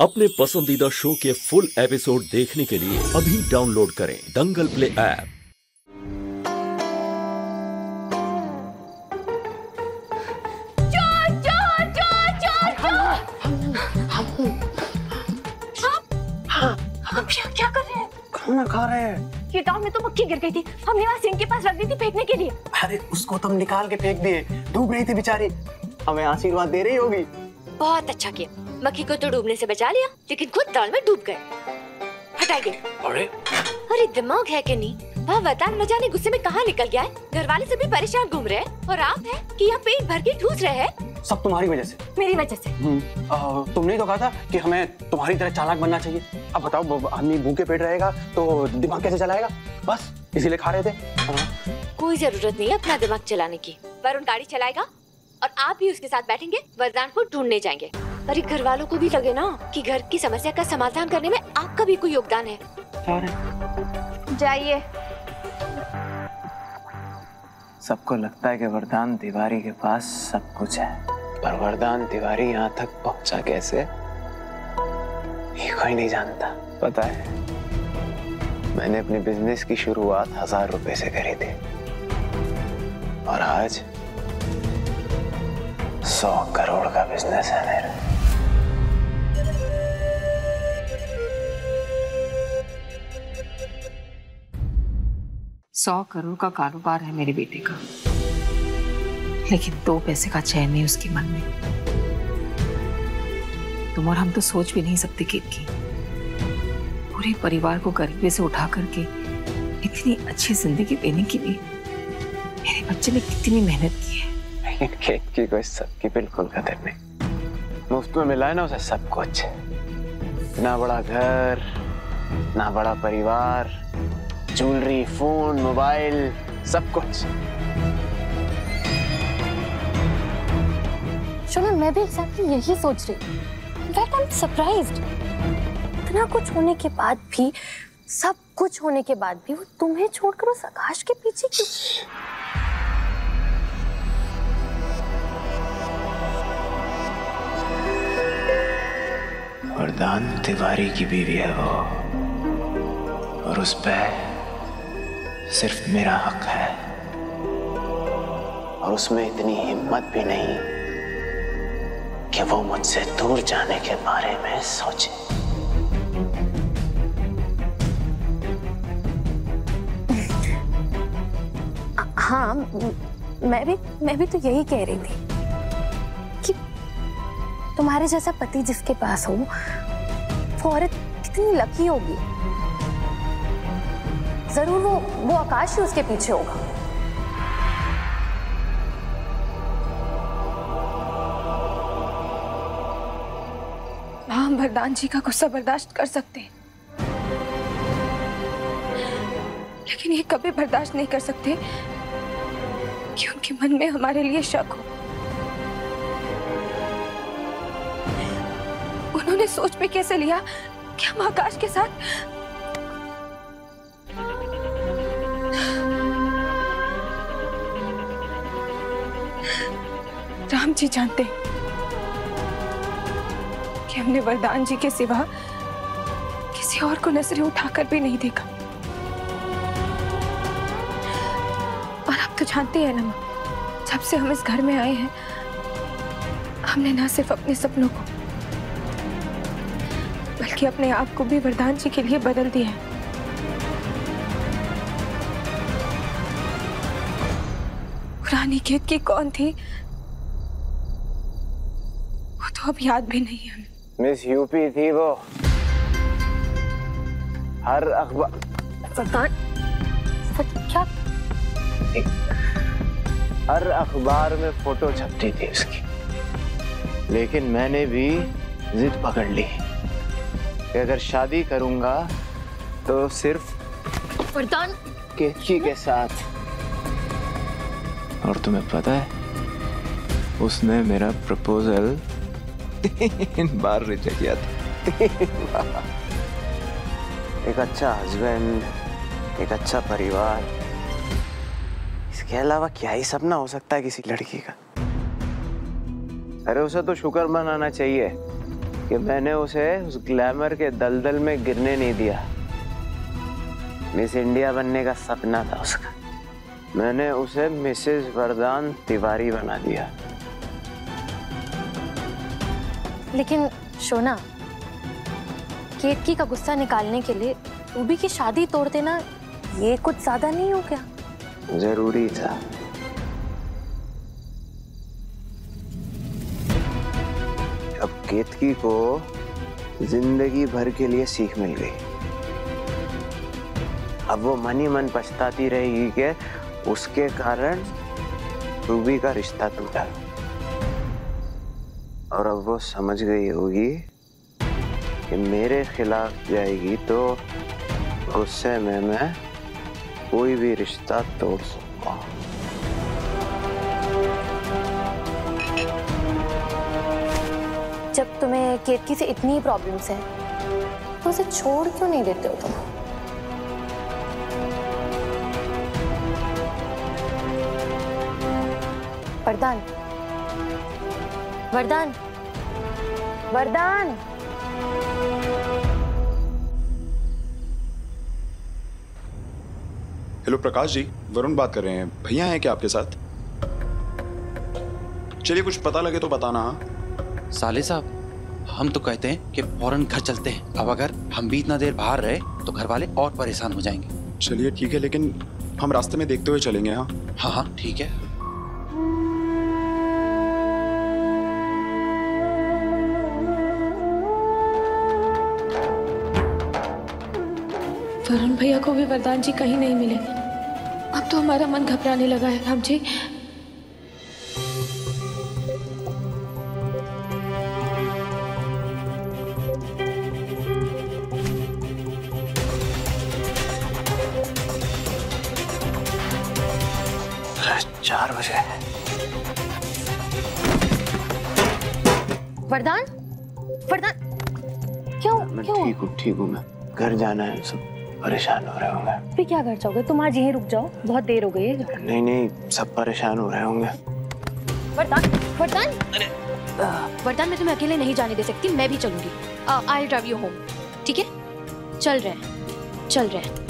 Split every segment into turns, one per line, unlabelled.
अपने पसंदीदा शो के फुल एपिसोड देखने के लिए अभी डाउनलोड करें दंगल प्ले ऐप।
क्या कर रहे हैं?
खाना खा रहे हैं।
ये दाल में तो मक्खी गिर गई थी, हमने वहाँ सिंक के पास रख दी थी फेंकने के लिए।
अरे उसको तुम निकाल के फेंक दिए, डूब रही थी बेचारी, हमें आशीर्वाद दे रही होगी।
बहुत अच्छा किया, मक्खी को तो डूबने से बचा लिया, लेकिन खुद दाल में डूब गए। हटाइए। अरे दिमाग है कि नहीं? वह वरदान न जाने गुस्से में कहाँ निकल गया है। घर वाले सभी परेशान घूम रहे हैं और आप हैं कि यहाँ पेट भर के ठूस रहे हैं।
सब तुम्हारी वजह से।
मेरी वजह से?
तुमने तो कहा था कि हमें तुम्हारी तरह चालाक बनना चाहिए। अब बताओ, आदमी भूखे पेट रहेगा तो दिमाग कैसे चलाएगा? बस इसीलिए खा रहे थे।
कोई जरूरत नहीं है अपना दिमाग चलाने की। वरुण गाड़ी चलाएगा और आप भी उसके साथ बैठेंगे, वरदान को ढूंढने जाएंगे। पर घर वालों को भी लगे ना कि घर की समस्या का समाधान करने में आपका भी कोई योगदान है। जाइए।
सबको लगता है कि वरदान तिवारी के पास सब कुछ है, पर वरदान तिवारी यहाँ तक पहुँचा कैसे, ये कोई नहीं जानता। पता है, मैंने अपने बिजनेस की शुरुआत 1000 रुपए से करी थी और आज 100 करोड़ का बिजनेस है मेरा।
$100 करोड़ का कारोबार है मेरे बेटे का, लेकिन 2 पैसे का चैन नहीं उसके मन में। तुम और हम तो सोच भी नहीं सकते कि पूरे परिवार को गरीबी से उठा करके इतनी अच्छी जिंदगी देने के लिए मेरे बच्चे ने कितनी मेहनत की है।
लेकिन खेत की कोई सबकी बिल्कुल कदर नहीं। मुफ्त में मिला है ना उसे सब कुछ, ना बड़ा घर, ना बड़ा परिवार, ज्वेलरी, फोन, मोबाइल, सब कुछ।
शोभा, मैं भी एग्जैक्टली यही सोच रही हूँ। In fact I am surprised. इतना कुछ होने के बाद भी, सब कुछ होने के बाद भी वो तुम्हें छोड़कर उस आकाश के पीछे क्यों?
वरदान तिवारी की बीवी है वो, और उस पे सिर्फ मेरा हक है, और उसमें इतनी हिम्मत भी नहीं कि वो मुझसे दूर जाने के बारे में सोचे।
हाँ, मैं भी तो यही कह रही थी कि तुम्हारे जैसा पति जिसके पास हो, वो औरत कितनी लकी होगी। जरूर वो आकाश ही उसके पीछे होगा।
हम वरदान जी का गुस्सा बर्दाश्त कर सकते हैं, लेकिन ये कभी बर्दाश्त नहीं कर सकते कि उनके मन में हमारे लिए शक हो। उन्होंने सोच भी कैसे लिया कि हम आकाश के साथ राम जी जानते कि हमने वरदान जी के सिवा किसी और को नजरें उठाकर भी नहीं देखा। और आप तो जानते हैं ना, जब से हम इस घर में आए हैं, हमने ना सिर्फ अपने सपनों को बल्कि अपने आप को भी वरदान जी के लिए बदल दिया है। पुरानी खेत की कौन थी वो तो अब याद भी नहीं है।
मिस यूपी थी वो। हर अखबार
क्या?
हर अखबार में फोटो छपती थी उसकी, लेकिन मैंने भी जिद पकड़ ली कि अगर शादी करूंगा तो सिर्फ
वरदान
केतकी के साथ। और तुम्हें पता है, उसने मेरा प्रपोजल 3 बार रिजेक्ट किया था। 3 बार। एक अच्छा हस्बैंड, एक अच्छा परिवार, इसके अलावा क्या ही सपना हो सकता है किसी लड़की का। अरे उसे तो शुक्र मनाना चाहिए कि मैंने उसे उस ग्लैमर के दलदल में गिरने नहीं दिया। मिस इंडिया बनने का सपना था उसका, मैंने उसे मिसेस वरदान तिवारी बना दिया।
लेकिन शोना, केतकी का गुस्सा निकालने के लिए रूबी की शादी तोड़ देना ये कुछ ज्यादा नहीं हो गया?
जरूरी था। अब केतकी को जिंदगी भर के लिए सीख मिल गई। अब वो मन ही मन पछताती रहेगी कि उसके कारण रूबी का रिश्ता टूटा, और अब वो समझ गई होगी कि मेरे खिलाफ जाएगी तो गुस्से में मैं कोई भी रिश्ता तोड़ सकता हूं।
जब तुम्हें केतकी से इतनी प्रॉब्लम्स है तो उसे छोड़ क्यों नहीं देते हो तुम? वरदान, वरदान, वरदान।
हेलो प्रकाश जी, वरुण बात कर रहे हैं। भैया हैं क्या आपके साथ? चलिए कुछ पता लगे तो बताना। हाँ
साले साहब, हम तो कहते हैं कि फौरन घर चलते हैं। अब अगर हम भी इतना देर बाहर रहे तो घर वाले और परेशान हो जाएंगे।
चलिए ठीक है, लेकिन हम रास्ते में देखते हुए चलेंगे। हाँ
हाँ हाँ ठीक है।
वरुण भैया को भी वरदान जी कहीं नहीं मिले। अब तो हमारा मन घबराने लगा है राम जी।
चार बजे।
वरदान, वरदान, क्यों?
मैं
क्यों?
ठीक हूँ मैं। घर जाना है, सब परेशान हो रहे होंगे।
फिर क्या घर जाओगे? तुम आज यहीं रुक जाओ, बहुत देर हो गई है।
नहीं, सब परेशान हो रहे होंगे।
वरदान, वरदान, वरदान, मैं तुम्हें अकेले नहीं जाने दे सकती, मैं भी चलूंगी। आई ड्राइव यू होम, ठीक है? चल रहे हैं, चल रहे हैं।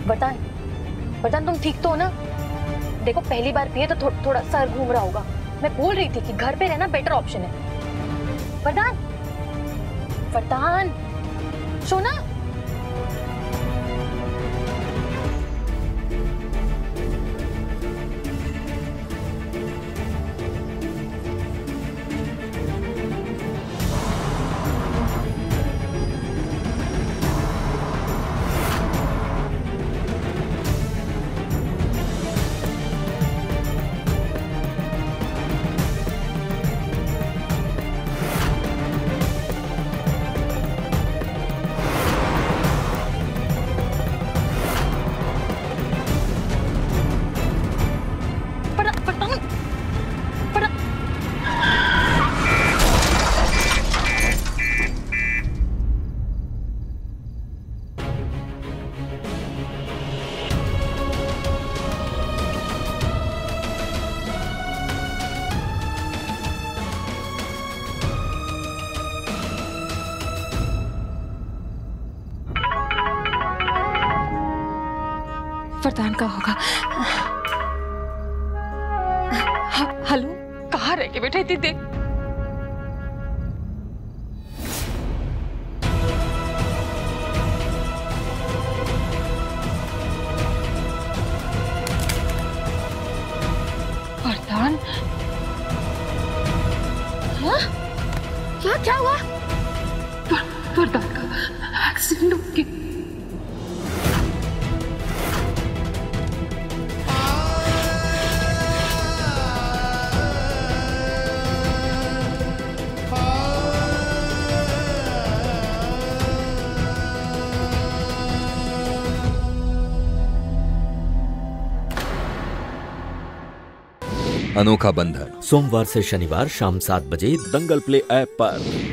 वरदान, वरदान, तुम ठीक तो हो ना? देखो पहली बार पिए तो थोड़ा सर घूम रहा होगा। मैं बोल रही थी कि घर पे रहना बेटर ऑप्शन है। वरदान, वरदान, सोना। वरदान का होगा। हेलो, कहाँ रह के बेटा इतनी देर? वरदान, हाँ? क्या हुआ? वरदान का एक्सीडेंट हो गया।
अनोखा बंधन
सोमवार से शनिवार शाम 7 बजे दंगल प्ले ऐप पर।